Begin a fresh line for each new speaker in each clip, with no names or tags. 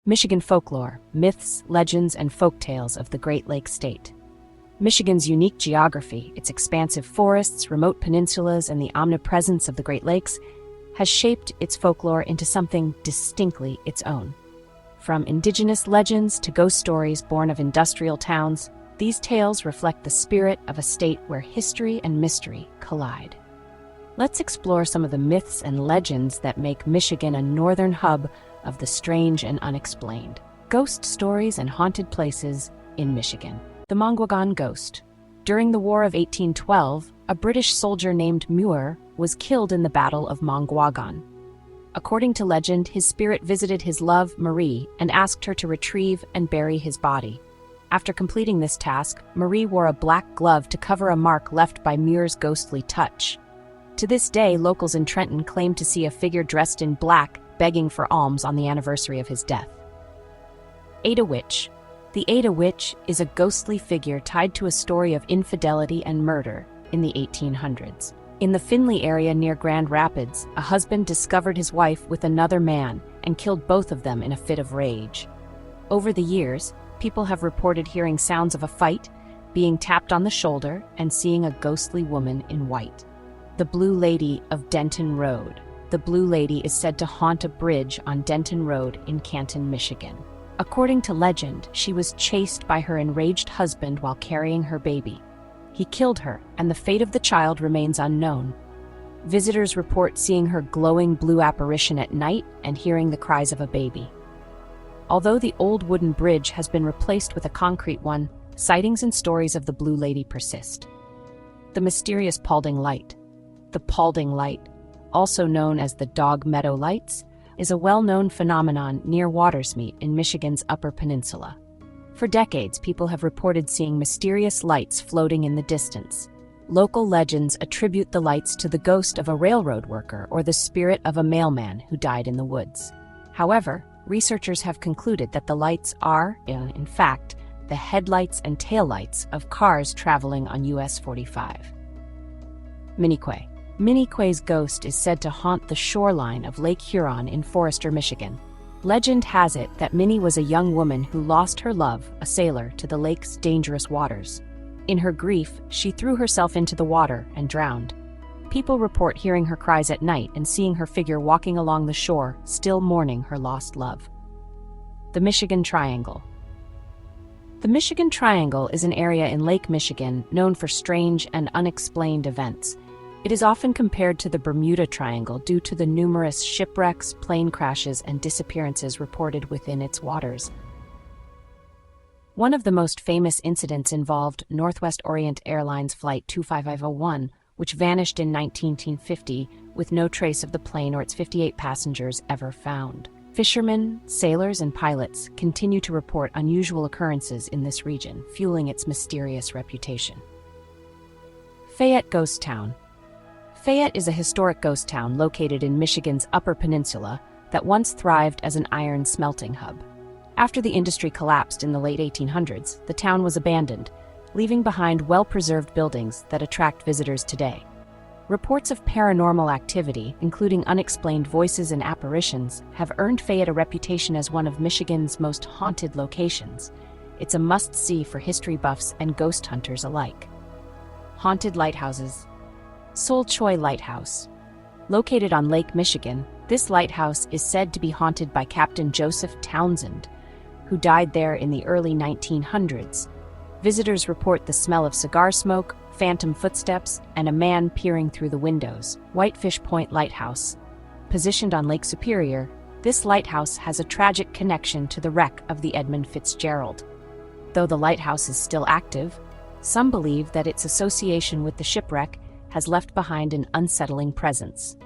Michigan folklore, myths, legends, and folktales of the Great Lakes State. Michigan's unique geography, its expansive forests, remote peninsulas, and the omnipresence of the Great Lakes has shaped its folklore into something distinctly its own. From indigenous legends to ghost stories born of industrial towns, these tales reflect the spirit of a state where history and mystery collide. Let's explore some of the myths and legends that make Michigan a northern hub of the strange and unexplained. Ghost stories and haunted places in Michigan. The Mangwagon Ghost. During the War of 1812, a British soldier named Muir was killed in the Battle of Mangwagon. According to legend, his spirit visited his love, Marie, and asked her to retrieve and bury his body. After completing this task, Marie wore a black glove to cover a mark left by Muir's ghostly touch. To this day, locals in Trenton claim to see a figure dressed in black begging for alms on the anniversary of his death. Ada Witch. The Ada Witch is a ghostly figure tied to a story of infidelity and murder in the 1800s. In the Findlay area near Grand Rapids, a husband discovered his wife with another man and killed both of them in a fit of rage. Over the years, people have reported hearing sounds of a fight, being tapped on the shoulder, and seeing a ghostly woman in white. The Blue Lady of Denton Road. The Blue Lady is said to haunt a bridge on Denton Road in Canton, Michigan. According to legend, she was chased by her enraged husband while carrying her baby. He killed her, and the fate of the child remains unknown. Visitors report seeing her glowing blue apparition at night and hearing the cries of a baby. Although the old wooden bridge has been replaced with a concrete one, sightings and stories of the Blue Lady persist. The mysterious Paulding Light. The Paulding Light, also known as the Dog Meadow Lights, is a well-known phenomenon near Watersmeet in Michigan's Upper Peninsula. For decades, people have reported seeing mysterious lights floating in the distance. Local legends attribute the lights to the ghost of a railroad worker or the spirit of a mailman who died in the woods. However, researchers have concluded that the lights are, in fact, the headlights and taillights of cars traveling on US 45. Minique. Minique's ghost is said to haunt the shoreline of Lake Huron in Forester, Michigan. Legend has it that Minnie was a young woman who lost her love, a sailor, to the lake's dangerous waters. In her grief, she threw herself into the water and drowned. People report hearing her cries at night and seeing her figure walking along the shore, still mourning her lost love. The Michigan Triangle. The Michigan Triangle is an area in Lake Michigan known for strange and unexplained events. It is often compared to the Bermuda Triangle due to the numerous shipwrecks, plane crashes, and disappearances reported within its waters. One of the most famous incidents involved Northwest Orient Airlines Flight 25501, which vanished in 1950 with no trace of the plane or its 58 passengers ever found. Fishermen, sailors, and pilots continue to report unusual occurrences in this region, fueling its mysterious reputation. Fayette Ghost Town. Fayette is a historic ghost town located in Michigan's Upper Peninsula that once thrived as an iron smelting hub. After the industry collapsed in the late 1800s, the town was abandoned, leaving behind well-preserved buildings that attract visitors today. Reports of paranormal activity, including unexplained voices and apparitions, have earned Fayette a reputation as one of Michigan's most haunted locations. It's a must-see for history buffs and ghost hunters alike. Haunted lighthouses. Sol Choi Lighthouse. Located on Lake Michigan, this lighthouse is said to be haunted by Captain Joseph Townsend, who died there in the early 1900s. Visitors report the smell of cigar smoke, phantom footsteps, and a man peering through the windows. Whitefish Point Lighthouse. Positioned on Lake Superior, this lighthouse has a tragic connection to the wreck of the Edmund Fitzgerald. Though the lighthouse is still active, some believe that its association with the shipwreck has left behind an unsettling presence.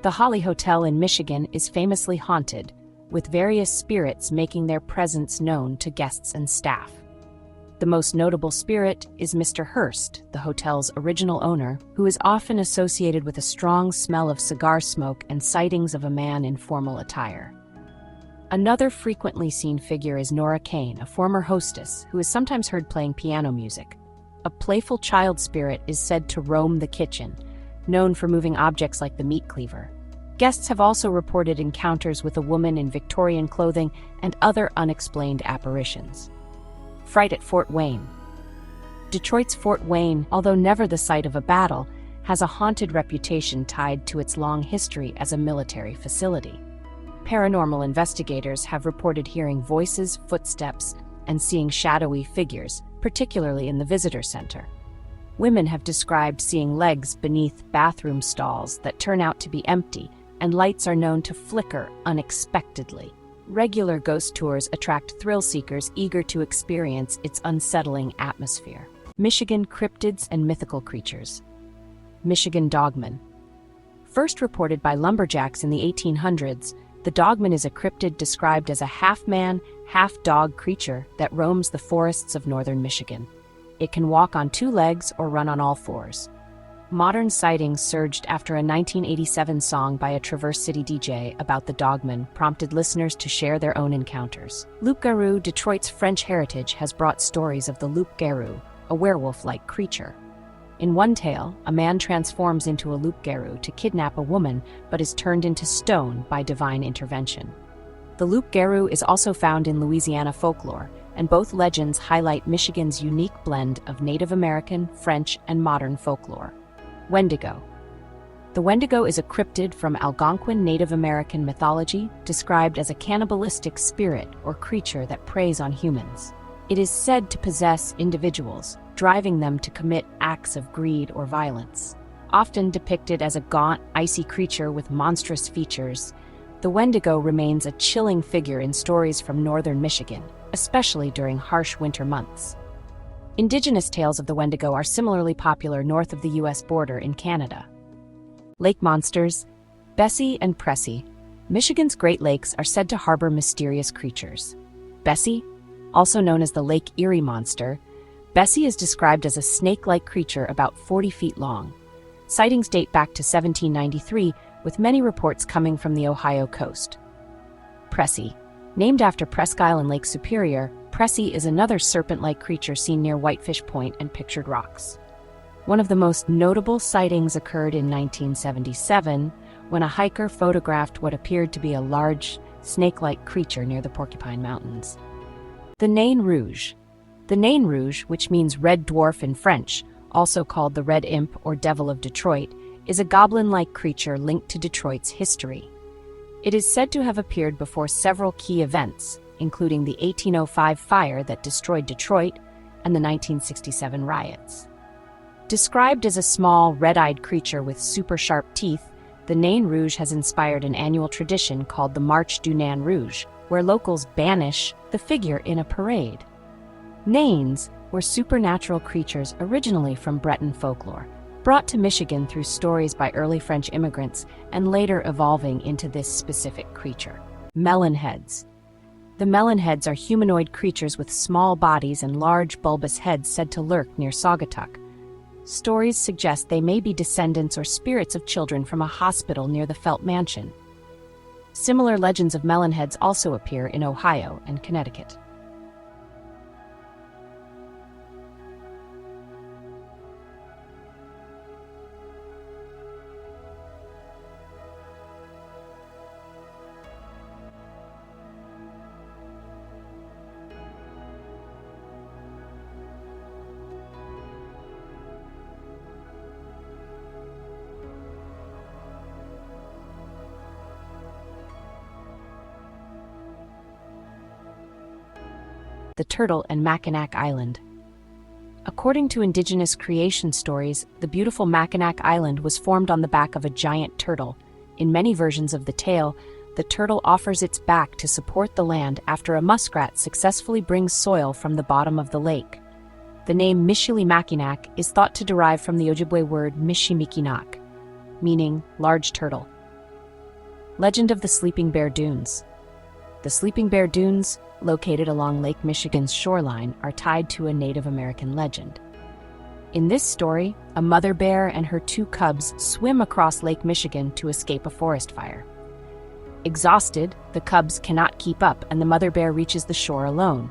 The Holly Hotel in Michigan is famously haunted, with various spirits making their presence known to guests and staff. The most notable spirit is Mr. Hurst, the hotel's original owner, who is often associated with a strong smell of cigar smoke and sightings of a man in formal attire. Another frequently seen figure is Nora Kane, a former hostess who is sometimes heard playing piano music. A playful child spirit is said to roam the kitchen, known for moving objects like the meat cleaver. Guests have also reported encounters with a woman in Victorian clothing and other unexplained apparitions. Fright at Fort Wayne. Detroit's Fort Wayne, although never the site of a battle, has a haunted reputation tied to its long history as a military facility. Paranormal investigators have reported hearing voices, footsteps, and seeing shadowy figures, particularly in the visitor center. Women have described seeing legs beneath bathroom stalls that turn out to be empty, and lights are known to flicker unexpectedly. Regular ghost tours attract thrill seekers eager to experience its unsettling atmosphere. Michigan cryptids and mythical creatures. Michigan dogman. First reported by lumberjacks in the 1800s, the dogman is a cryptid described as a half-man, half-dog creature that roams the forests of northern Michigan. It can walk on two legs or run on all fours. Modern sightings surged after a 1987 song by a Traverse City DJ about the dogman prompted listeners to share their own encounters. Loup-Garou, Detroit's French heritage, has brought stories of the Loup-Garou, a werewolf-like creature. In one tale, a man transforms into a Loup-Garou to kidnap a woman but is turned into stone by divine intervention. The Loup-Garou is also found in Louisiana folklore, and both legends highlight Michigan's unique blend of Native American, French, and modern folklore. Wendigo. The Wendigo is a cryptid from Algonquin Native American mythology, described as a cannibalistic spirit or creature that preys on humans. It is said to possess individuals, driving them to commit acts of greed or violence. Often depicted as a gaunt, icy creature with monstrous features, the Wendigo remains a chilling figure in stories from northern Michigan, especially during harsh winter months. Indigenous tales of the Wendigo are similarly popular north of the U.S. border in Canada. Lake monsters. Bessie and Pressy. Michigan's Great Lakes are said to harbor mysterious creatures. Bessie, also known as the Lake Erie monster, Bessie is described as a snake-like creature about 40 feet long. Sightings date back to 1793, with many reports coming from the Ohio coast. Pressy. Named after Presque Isle and Lake Superior, Pressy is another serpent-like creature seen near Whitefish Point and Pictured Rocks. One of the most notable sightings occurred in 1977, when a hiker photographed what appeared to be a large, snake-like creature near the Porcupine Mountains. The Nain Rouge. The Nain Rouge, which means red dwarf in French, also called the Red Imp or Devil of Detroit, is a goblin-like creature linked to Detroit's history. It is said to have appeared before several key events, including the 1805 fire that destroyed Detroit and the 1967 riots. Described as a small, red-eyed creature with super-sharp teeth, the Nain Rouge has inspired an annual tradition called the Marche du Nain Rouge, where locals banish the figure in a parade. Nains were supernatural creatures originally from Breton folklore, brought to Michigan through stories by early French immigrants and later evolving into this specific creature. Melonheads. The melonheads are humanoid creatures with small bodies and large bulbous heads said to lurk near Saugatuck. Stories suggest they may be descendants or spirits of children from a hospital near the Felt Mansion. Similar legends of melonheads also appear in Ohio and Connecticut. The Turtle and Mackinac Island. According to indigenous creation stories, the beautiful Mackinac Island was formed on the back of a giant turtle. In many versions of the tale, the turtle offers its back to support the land after a muskrat successfully brings soil from the bottom of the lake. The name Michilimackinac is thought to derive from the Ojibwe word Mishimikinak, meaning large turtle. Legend of the Sleeping Bear Dunes. The Sleeping Bear Dunes, located along Lake Michigan's shoreline, are tied to a Native American legend. In this story, a mother bear and her two cubs swim across Lake Michigan to escape a forest fire. Exhausted, the cubs cannot keep up and the mother bear reaches the shore alone.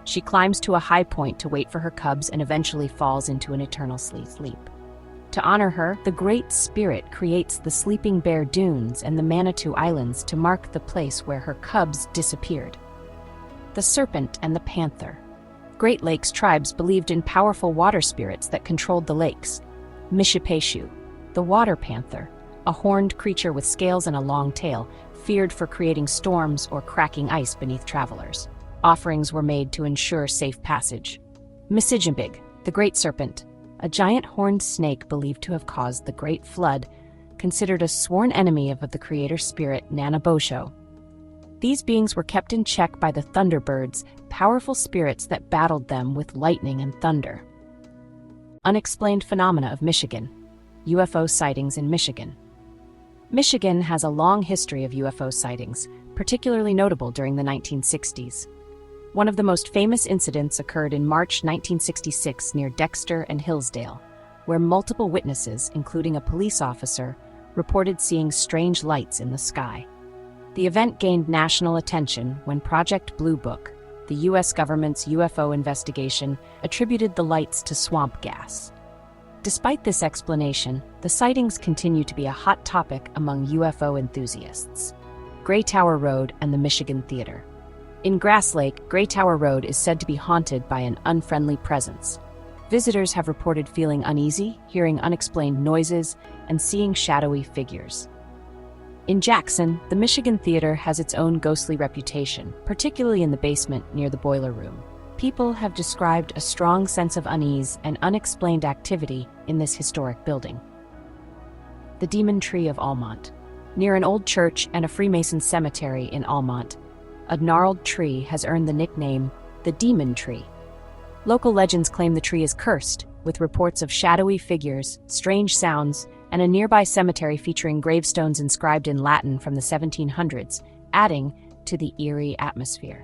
She climbs to a high point to wait for her cubs and eventually falls into an eternal sleep. To honor her, the Great Spirit creates the Sleeping Bear Dunes and the Manitou Islands to mark the place where her cubs disappeared. The Serpent and the Panther. Great Lakes tribes believed in powerful water spirits that controlled the lakes. Mishipeshu, the water panther, a horned creature with scales and a long tail, feared for creating storms or cracking ice beneath travelers. Offerings were made to ensure safe passage. Misijambig, the Great Serpent, a giant horned snake believed to have caused the Great Flood, considered a sworn enemy of the creator spirit Nanabosho. These beings were kept in check by the Thunderbirds, powerful spirits that battled them with lightning and thunder. Unexplained phenomena of Michigan. UFO sightings in Michigan. Michigan has a long history of UFO sightings, particularly notable during the 1960s. One of the most famous incidents occurred in March 1966 near Dexter and Hillsdale, where multiple witnesses, including a police officer, reported seeing strange lights in the sky. The event gained national attention when Project Blue Book, the U.S. government's UFO investigation, attributed the lights to swamp gas. Despite this explanation, the sightings continue to be a hot topic among UFO enthusiasts. Gray Tower Road and the Michigan Theater. In Grass Lake, Gray Tower Road is said to be haunted by an unfriendly presence. Visitors have reported feeling uneasy, hearing unexplained noises, and seeing shadowy figures. In Jackson, the Michigan Theater has its own ghostly reputation, particularly in the basement near the boiler room. People have described a strong sense of unease and unexplained activity in this historic building. The Demon Tree of Almont. Near an old church and a Freemason cemetery in Almont, a gnarled tree has earned the nickname the Demon Tree. Local legends claim the tree is cursed, with reports of shadowy figures, strange sounds, and a nearby cemetery featuring gravestones inscribed in Latin from the 1700s, adding to the eerie atmosphere.